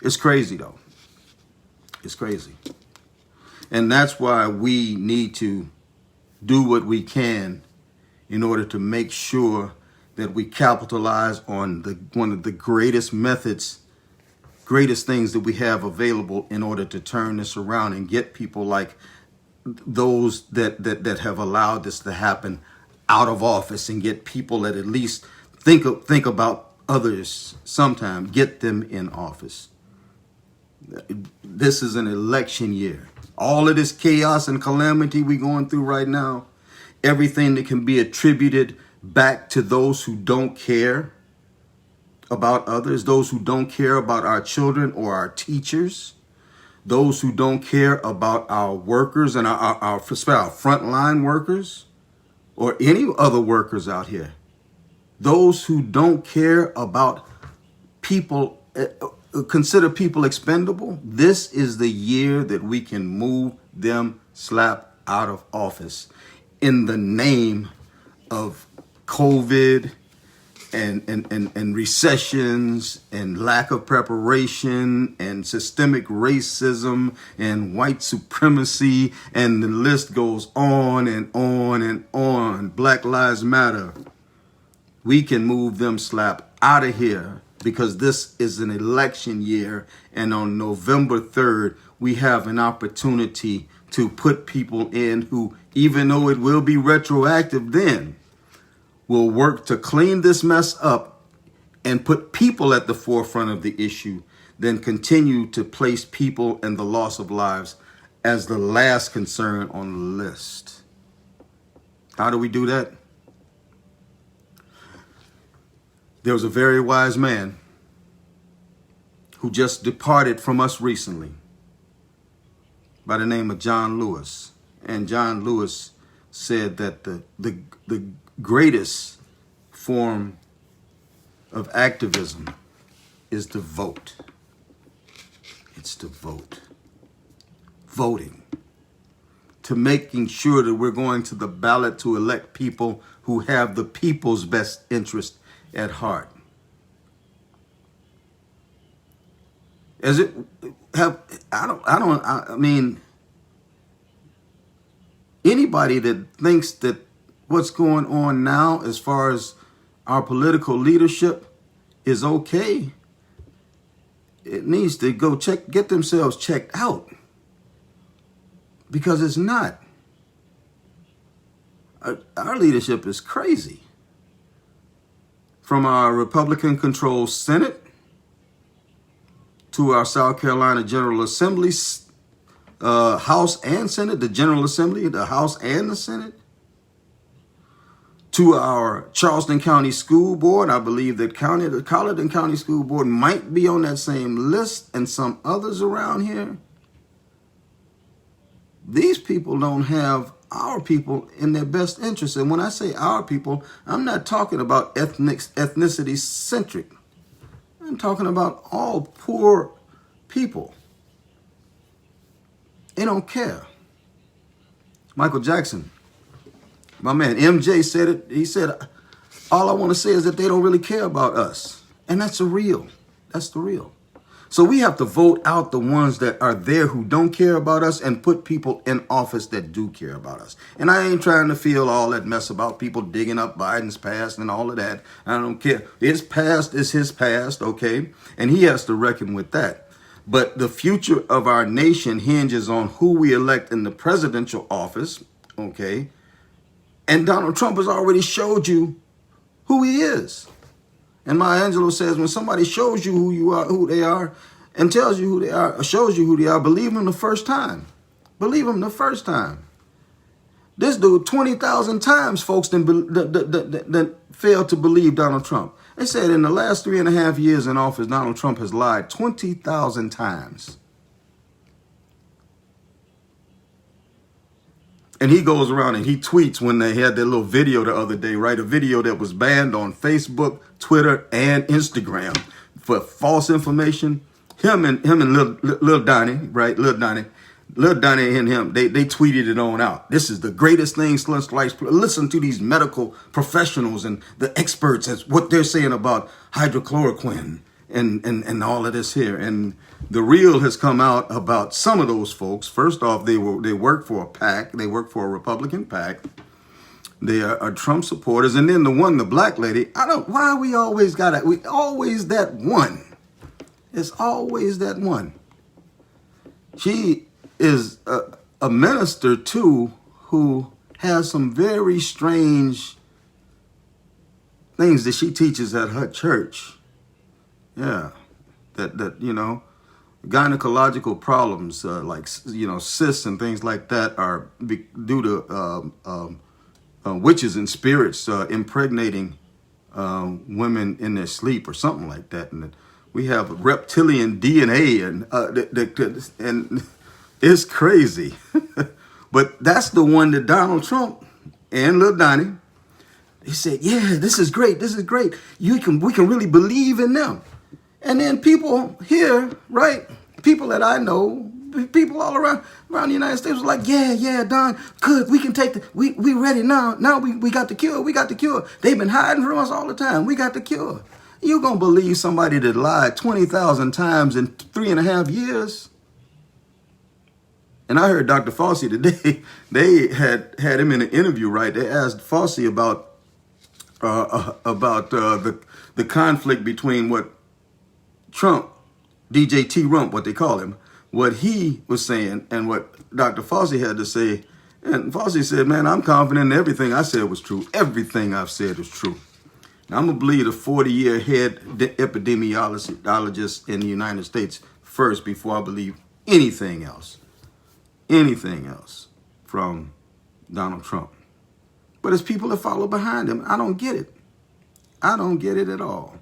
It's crazy, though. It's crazy. And that's why we need to do what we can in order to make sure that we capitalize on one of the greatest methods, greatest things that we have available in order to turn this around and get people like those that have allowed this to happen out of office, and get people that at least think about others sometime, get them in office. This is an election year. All of this chaos and calamity we're going through right now, everything that can be attributed back to those who don't care about others, those who don't care about our children or our teachers, those who don't care about our workers and our frontline workers or any other workers out here, those who don't care about people, consider people expendable. This is the year that we can move them slap out of office in the name of COVID and recessions and lack of preparation and systemic racism and white supremacy, and the list goes on and on and on. Black Lives Matter. We can move them slap out of here because this is an election year, and on November 3rd, we have an opportunity to put people in who, even though it will be retroactive then, will work to clean this mess up and put people at the forefront of the issue, then continue to place people and the loss of lives as the last concern on the list. How do we do that? There was a very wise man who just departed from us recently by the name of John Lewis. And John Lewis said that the greatest form of activism is to vote. It's to vote. Voting. To making sure that we're going to the ballot to elect people who have the people's best interest at heart. As it have, I mean, anybody that thinks that what's going on now as far as our political leadership is okay, it needs to go get themselves checked out, because it's not. Our leadership is crazy. From our Republican-controlled Senate to our South Carolina General Assembly, House and Senate, the General Assembly, the House and the Senate, to our Charleston County School Board. I believe that the Colleton County School Board might be on that same list, and some others around here. These people don't have our people in their best interest. And when I say our people, I'm not talking about ethnicity centric. I'm talking about all poor people. They don't care. Michael Jackson, my man, MJ said it. He said, all I want to say is that they don't really care about us. And that's the real. That's the real. So we have to vote out the ones that are there who don't care about us and put people in office that do care about us. And I ain't trying to feel all that mess about people digging up Biden's past and all of that. I don't care. His past is his past, okay? And he has to reckon with that. But the future of our nation hinges on who we elect in the presidential office, okay? And Donald Trump has already showed you who he is. And Maya Angelou says, when somebody shows you who you are, who they are, and tells you who they are, or shows you who they are, believe them the first time. Believe them the first time. This dude, 20,000 times, folks, that failed to believe Donald Trump. They said in the last 3.5 years in office, Donald Trump has lied 20,000 times. And he goes around and he tweets when they had that little video the other day, right? A video that was banned on Facebook, Twitter, and Instagram for false information. Him and Lil Donnie, right? Lil Donnie and him, they tweeted it on out. This is the greatest thing since sliced. Listen to these medical professionals and the experts as what they're saying about hydrochloroquine and all of this here. And the real has come out about some of those folks. First off, they work for a PAC. They work for a Republican PAC. They are Trump supporters. And then the black lady, why we always always that one. It's always that one. She is a minister too, who has some very strange things that she teaches at her church. Yeah, that gynecological problems like cysts and things like that are due to witches and spirits impregnating women in their sleep or something like that. And we have reptilian DNA and it's crazy. But that's the one that Donald Trump and Lil Donnie, he said, yeah, this is great. This is great. We can really believe in them. And then people here, right? People that I know, people all around the United States was like, yeah, Don, good. We can take we ready now. Now we got the cure. We got the cure. They've been hiding from us all the time. We got the cure. You gonna believe somebody that lied 20,000 times in 3.5 years? And I heard Dr. Fauci today, they had him in an interview, right? They asked Fauci about the conflict between what Trump, DJ T-Rump, what they call him, what he was saying and what Dr. Fauci had to say. And Fauci said, man, I'm confident in everything I said was true. Everything I've said is true. Now, I'm going to believe a 40-year head epidemiologist in the United States first before I believe anything else from Donald Trump. But it's people that follow behind him. I don't get it. I don't get it at all.